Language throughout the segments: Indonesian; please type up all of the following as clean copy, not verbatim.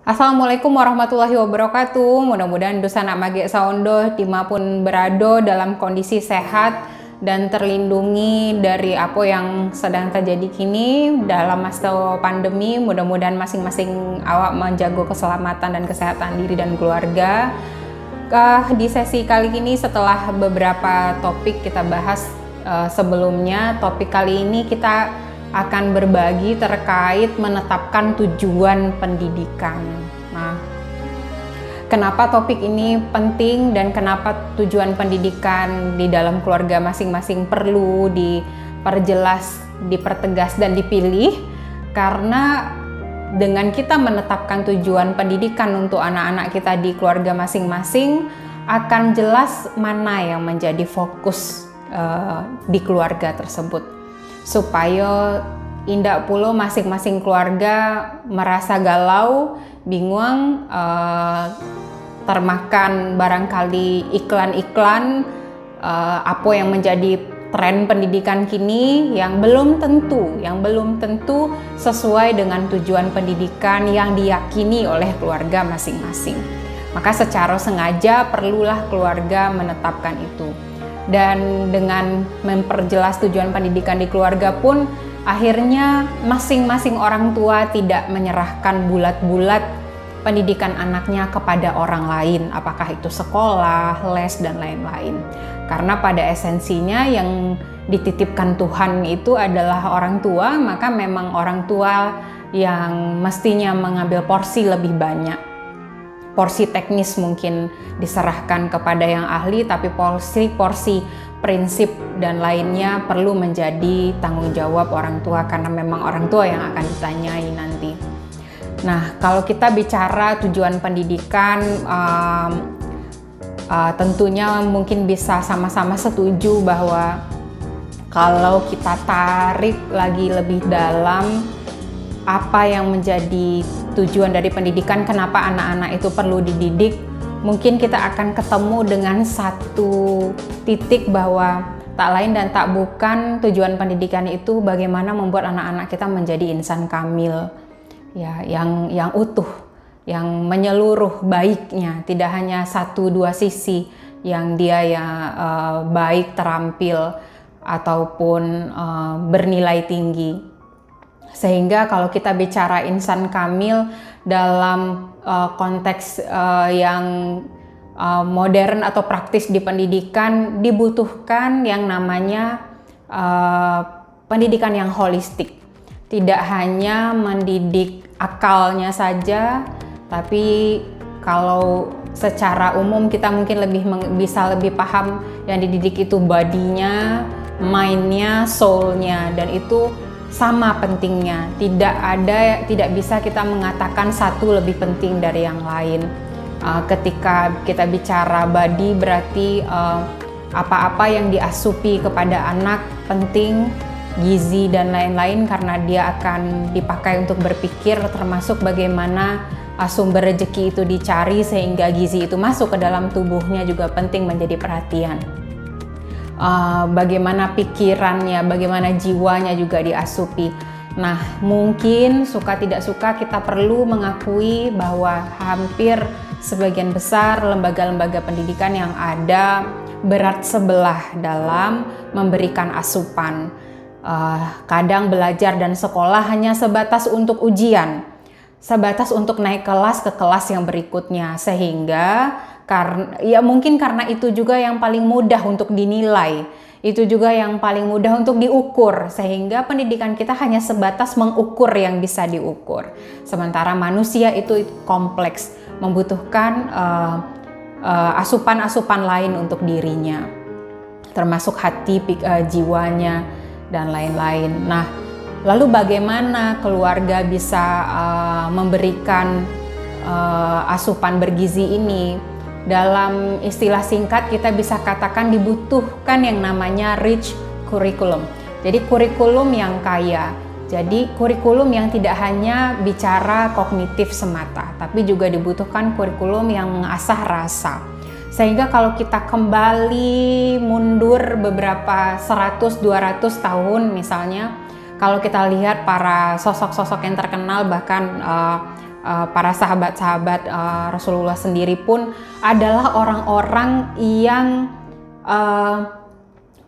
Assalamualaikum warahmatullahi wabarakatuh. Mudah-mudahan dosa nak mage saundo dimanapun berada dalam kondisi sehat dan terlindungi dari apa yang sedang terjadi kini dalam masa pandemi. Mudah-mudahan masing-masing awak menjaga keselamatan dan kesehatan diri dan keluarga. Di sesi kali ini setelah beberapa topik kita bahas sebelumnya, topik kali ini kita akan berbagi terkait menetapkan tujuan pendidikan. Nah, kenapa topik ini penting dan kenapa tujuan pendidikan di dalam keluarga masing-masing perlu diperjelas, dipertegas dan dipilih? Karena dengan kita menetapkan tujuan pendidikan untuk anak-anak kita di keluarga masing-masing, akan jelas mana yang menjadi fokus di keluarga tersebut. Supaya indak pula masing-masing keluarga merasa galau, bingung, termakan barangkali iklan-iklan apa yang menjadi tren pendidikan kini yang belum tentu sesuai dengan tujuan pendidikan yang diyakini oleh keluarga masing-masing. Maka secara sengaja perlulah keluarga menetapkan itu. Dan dengan memperjelas tujuan pendidikan di keluarga pun akhirnya masing-masing orang tua tidak menyerahkan bulat-bulat pendidikan anaknya kepada orang lain, apakah itu sekolah, les, dan lain-lain. Karena pada esensinya yang dititipkan Tuhan itu adalah orang tua, maka memang orang tua yang mestinya mengambil porsi lebih banyak. Porsi teknis mungkin diserahkan kepada yang ahli, tapi porsi prinsip dan lainnya perlu menjadi tanggung jawab orang tua, karena memang orang tua yang akan ditanyai nanti. Nah, kalau kita bicara tujuan pendidikan, tentunya mungkin bisa sama-sama setuju bahwa kalau kita tarik lagi lebih dalam, apa yang menjadi tujuan dari pendidikan, kenapa anak-anak itu perlu dididik, mungkin kita akan ketemu dengan satu titik bahwa tak lain dan tak bukan tujuan pendidikan itu bagaimana membuat anak-anak kita menjadi insan kamil, ya, yang utuh, yang menyeluruh baiknya, tidak hanya satu dua sisi yang dia baik, terampil, ataupun bernilai tinggi. Sehingga kalau kita bicara insan kamil dalam konteks yang modern atau praktis di pendidikan, dibutuhkan yang namanya pendidikan yang holistik. Tidak hanya mendidik akalnya saja, tapi kalau secara umum kita mungkin bisa lebih paham yang dididik itu bodinya, mindnya, soulnya, dan itu sama pentingnya. Tidak bisa kita mengatakan satu lebih penting dari yang lain. Ketika kita bicara body, berarti apa-apa yang diasupi kepada anak penting, gizi dan lain-lain, karena dia akan dipakai untuk berpikir, termasuk bagaimana sumber rezeki itu dicari sehingga gizi itu masuk ke dalam tubuhnya juga penting menjadi perhatian. Bagaimana pikirannya, bagaimana jiwanya juga diasupi. Nah, mungkin suka tidak suka kita perlu mengakui bahwa hampir sebagian besar lembaga-lembaga pendidikan yang ada berat sebelah dalam memberikan asupan. Kadang belajar dan sekolah hanya sebatas untuk ujian, sebatas untuk naik kelas ke kelas yang berikutnya, sehingga mungkin karena itu juga yang paling mudah untuk dinilai, itu juga yang paling mudah untuk diukur, sehingga pendidikan kita hanya sebatas mengukur yang bisa diukur. Sementara manusia itu kompleks, membutuhkan asupan-asupan lain untuk dirinya, termasuk hati, jiwanya, dan lain-lain. Nah, lalu bagaimana keluarga bisa memberikan asupan bergizi ini? Dalam istilah singkat kita bisa katakan dibutuhkan yang namanya rich curriculum. Jadi kurikulum yang kaya. Jadi kurikulum yang tidak hanya bicara kognitif semata, tapi juga dibutuhkan kurikulum yang mengasah rasa. Sehingga kalau kita kembali mundur beberapa 100-200 tahun misalnya, kalau kita lihat para sosok-sosok yang terkenal, bahkan para sahabat-sahabat Rasulullah sendiri pun adalah orang-orang yang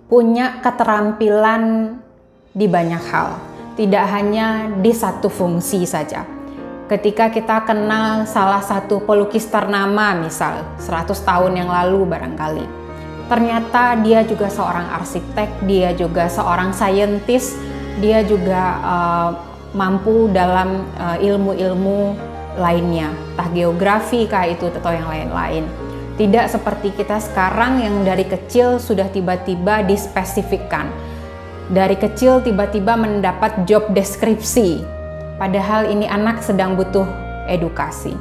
punya keterampilan di banyak hal, tidak hanya di satu fungsi saja. Ketika kita kenal salah satu pelukis ternama misal 100 tahun yang lalu barangkali, ternyata dia juga seorang arsitek, dia juga seorang saintis, dia juga mampu dalam ilmu-ilmu lainnya, entah geografi kah itu atau yang lain-lain. Tidak seperti kita sekarang yang dari kecil sudah tiba-tiba dispesifikkan. Dari kecil tiba-tiba mendapat job deskripsi. Padahal ini anak sedang butuh edukasi,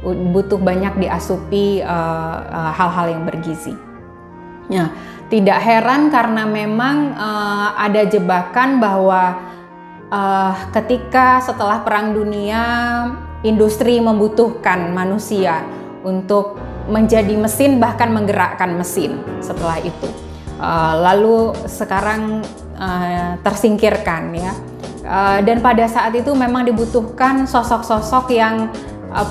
butuh banyak diasupi hal-hal yang bergizi. Nah, tidak heran karena memang ada jebakan bahwa ketika setelah Perang Dunia industri membutuhkan manusia untuk menjadi mesin, bahkan menggerakkan mesin setelah itu. Lalu sekarang tersingkirkan ya. Dan pada saat itu memang dibutuhkan sosok-sosok yang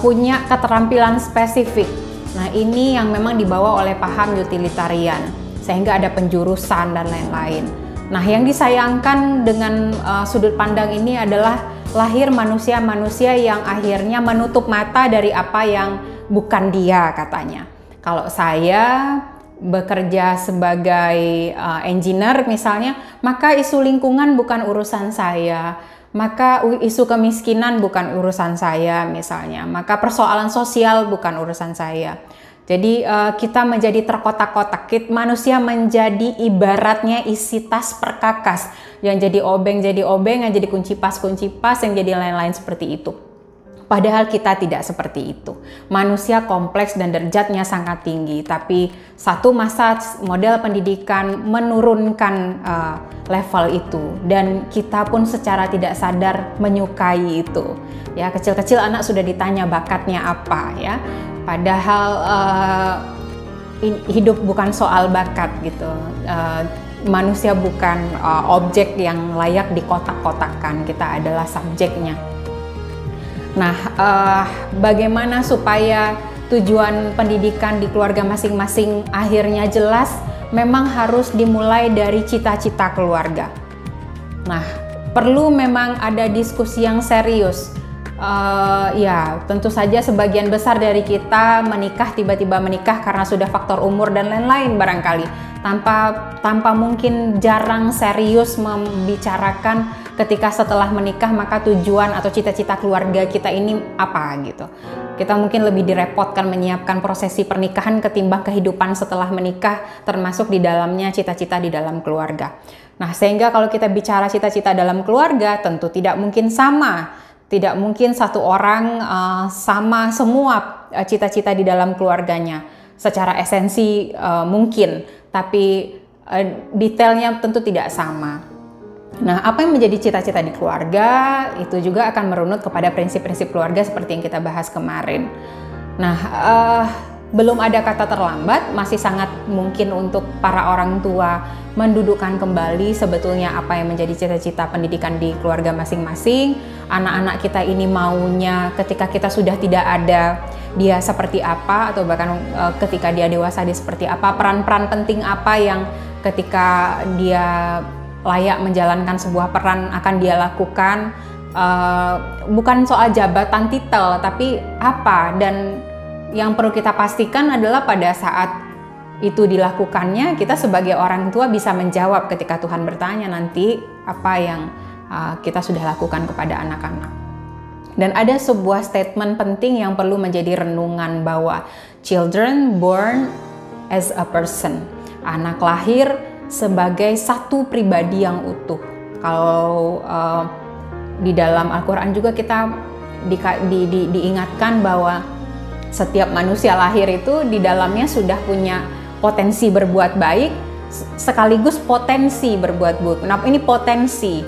punya keterampilan spesifik. Nah, ini yang memang dibawa oleh paham utilitarian, sehingga ada penjurusan dan lain-lain. Nah, yang disayangkan dengan sudut pandang ini adalah lahir manusia-manusia yang akhirnya menutup mata dari apa yang bukan dia katanya. Kalau saya bekerja sebagai engineer misalnya, maka isu lingkungan bukan urusan saya, maka isu kemiskinan bukan urusan saya misalnya, maka persoalan sosial bukan urusan saya. Jadi kita menjadi terkotak-kotak, manusia menjadi ibaratnya isi tas perkakas, yang jadi obeng, yang jadi kunci pas, yang jadi lain-lain seperti itu. Padahal kita tidak seperti itu. Manusia kompleks dan derajatnya sangat tinggi, tapi satu masa model pendidikan menurunkan level itu, dan kita pun secara tidak sadar menyukai itu. Ya, kecil-kecil anak sudah ditanya bakatnya apa ya. Padahal hidup bukan soal bakat gitu. Manusia bukan objek yang layak dikotak-kotakkan. Kita adalah subjeknya. Nah, bagaimana supaya tujuan pendidikan di keluarga masing-masing akhirnya jelas? Memang harus dimulai dari cita-cita keluarga. Nah, perlu memang ada diskusi yang serius. Ya, tentu saja sebagian besar dari kita tiba-tiba menikah karena sudah faktor umur dan lain-lain barangkali. Tanpa mungkin jarang serius membicarakan ketika setelah menikah maka tujuan atau cita-cita keluarga kita ini apa gitu. Kita mungkin lebih direpotkan menyiapkan prosesi pernikahan ketimbang kehidupan setelah menikah, termasuk di dalamnya cita-cita di dalam keluarga. Nah, sehingga kalau kita bicara cita-cita dalam keluarga tentu tidak mungkin sama. Tidak mungkin satu orang sama semua cita-cita di dalam keluarganya. Secara esensi mungkin, tapi detailnya tentu tidak sama. Nah, apa yang menjadi cita-cita di keluarga itu juga akan merunut kepada prinsip-prinsip keluarga seperti yang kita bahas kemarin. Nah, belum ada kata terlambat, masih sangat mungkin untuk para orang tua mendudukkan kembali sebetulnya apa yang menjadi cita-cita pendidikan di keluarga masing-masing. Anak-anak kita ini maunya ketika kita sudah tidak ada, dia seperti apa, atau bahkan ketika dia dewasa dia seperti apa, peran-peran penting apa yang ketika dia layak menjalankan sebuah peran akan dia lakukan. Bukan soal jabatan titel, tapi apa, dan yang perlu kita pastikan adalah pada saat itu dilakukannya kita sebagai orang tua bisa menjawab ketika Tuhan bertanya nanti apa yang kita sudah lakukan kepada anak-anak. Dan ada sebuah statement penting yang perlu menjadi renungan bahwa children born as a person, anak lahir sebagai satu pribadi yang utuh. Kalau di dalam Al-Quran juga kita diingatkan bahwa setiap manusia lahir itu di dalamnya sudah punya potensi berbuat baik sekaligus potensi berbuat buruk. Nah, ini potensi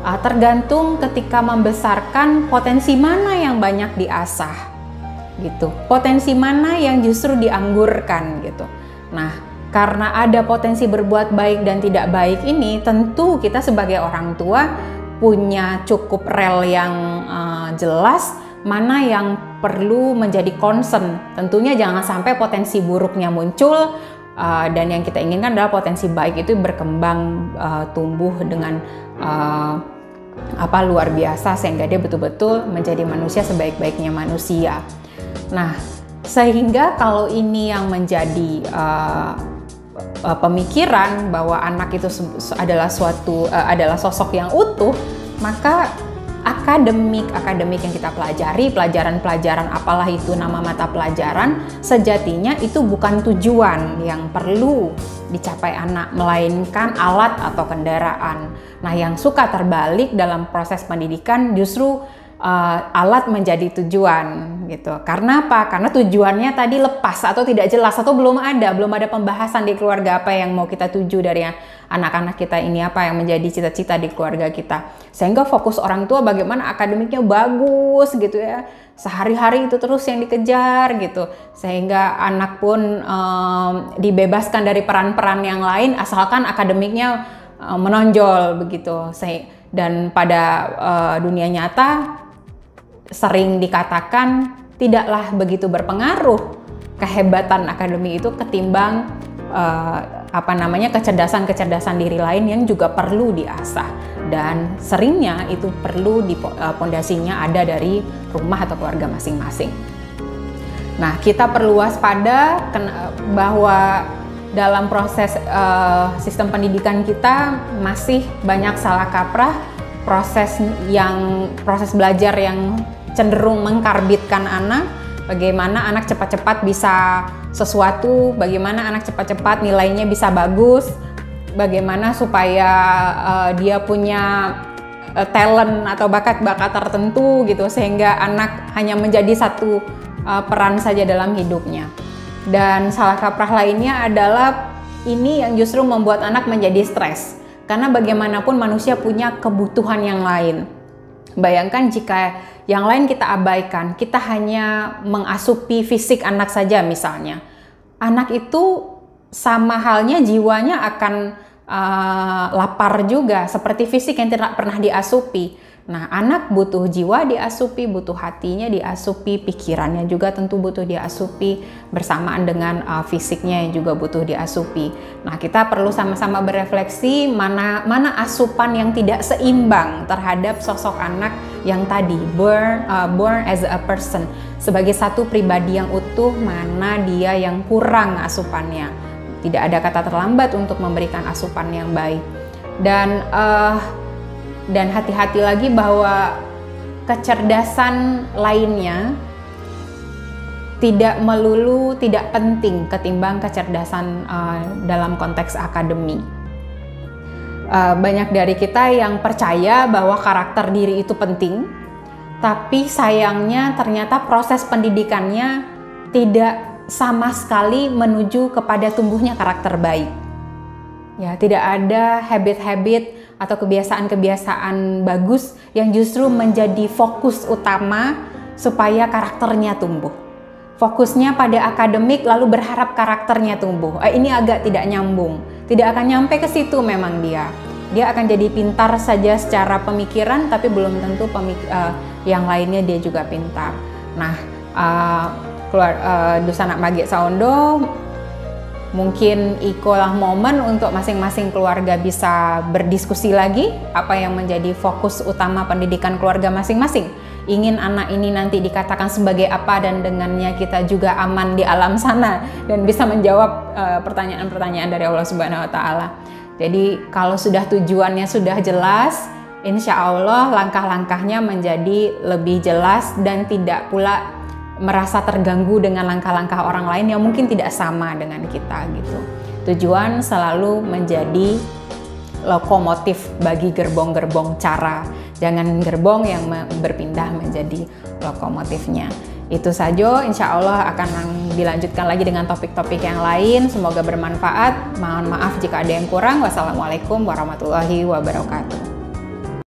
tergantung ketika membesarkan potensi mana yang banyak diasah gitu, potensi mana yang justru dianggurkan gitu. Nah, karena ada potensi berbuat baik dan tidak baik ini, tentu kita sebagai orang tua punya cukup rel yang jelas mana yang perlu menjadi concern. Tentunya jangan sampai potensi buruknya muncul, dan yang kita inginkan adalah potensi baik itu berkembang, tumbuh dengan luar biasa, sehingga dia betul-betul menjadi manusia sebaik-baiknya manusia. Nah, sehingga kalau ini yang menjadi pemikiran bahwa anak itu adalah adalah sosok yang utuh, maka akademik yang kita pelajari, pelajaran apalah itu nama mata pelajaran, sejatinya itu bukan tujuan yang perlu dicapai anak, melainkan alat atau kendaraan. Nah, yang suka terbalik dalam proses pendidikan justru alat menjadi tujuan gitu. Karena apa? Karena tujuannya tadi lepas atau tidak jelas, atau belum ada pembahasan di keluarga apa yang mau kita tuju dari anak-anak kita ini, apa yang menjadi cita-cita di keluarga kita. Sehingga fokus orang tua bagaimana akademiknya bagus gitu ya. Sehari-hari itu terus yang dikejar gitu. Sehingga anak pun dibebaskan dari peran-peran yang lain asalkan akademiknya menonjol begitu. Dan pada dunia nyata sering dikatakan tidaklah begitu berpengaruh kehebatan akademik itu ketimbang kecerdasan diri lain yang juga perlu diasah, dan seringnya itu perlu pondasinya ada dari rumah atau keluarga masing-masing. Nah, kita perlu waspada bahwa dalam proses sistem pendidikan kita masih banyak salah kaprah, proses belajar yang cenderung mengkarbitkan anak, bagaimana anak cepat-cepat bisa sesuatu, bagaimana anak cepat-cepat nilainya bisa bagus, bagaimana supaya dia punya talent atau bakat-bakat tertentu gitu, sehingga anak hanya menjadi satu peran saja dalam hidupnya. Dan salah kaprah lainnya adalah ini yang justru membuat anak menjadi stres, karena bagaimanapun manusia punya kebutuhan yang lain. Bayangkan jika yang lain kita abaikan, kita hanya mengasupi fisik anak saja misalnya. Anak itu sama halnya jiwanya akan lapar juga, seperti fisik yang tidak pernah diasupi. Nah, anak butuh jiwa diasupi, butuh hatinya diasupi, pikirannya juga tentu butuh diasupi, bersamaan dengan fisiknya yang juga butuh diasupi. Nah, kita perlu sama-sama berefleksi mana asupan yang tidak seimbang terhadap sosok anak yang tadi born as a person, sebagai satu pribadi yang utuh, mana dia yang kurang asupannya. Tidak ada kata terlambat untuk memberikan asupan yang baik. Dan hati-hati lagi bahwa kecerdasan lainnya tidak melulu tidak penting ketimbang kecerdasan dalam konteks akademi. Banyak dari kita yang percaya bahwa karakter diri itu penting, tapi sayangnya ternyata proses pendidikannya tidak sama sekali menuju kepada tumbuhnya karakter baik. Ya, tidak ada habit-habit atau kebiasaan-kebiasaan bagus yang justru menjadi fokus utama supaya karakternya tumbuh. Fokusnya pada akademik lalu berharap karakternya tumbuh. Ini agak tidak nyambung. Tidak akan nyampe ke situ memang dia. Dia akan jadi pintar saja secara pemikiran, tapi belum tentu yang lainnya dia juga pintar. Nah, Dusanak Mage Saondo mungkin ikolah momen untuk masing-masing keluarga bisa berdiskusi lagi apa yang menjadi fokus utama pendidikan keluarga masing-masing. Ingin anak ini nanti dikatakan sebagai apa dan dengannya kita juga aman di alam sana dan bisa menjawab pertanyaan-pertanyaan dari Allah Subhanahu wa Ta'ala. Jadi kalau sudah tujuannya sudah jelas, insya Allah langkah-langkahnya menjadi lebih jelas dan tidak pula merasa terganggu dengan langkah-langkah orang lain yang mungkin tidak sama dengan kita gitu. Tujuan selalu menjadi lokomotif bagi gerbong-gerbong cara, jangan gerbong yang berpindah menjadi lokomotifnya. Itu saja, insya Allah akan dilanjutkan lagi dengan topik-topik yang lain. Semoga bermanfaat. Mohon maaf jika ada yang kurang. Wassalamualaikum warahmatullahi wabarakatuh.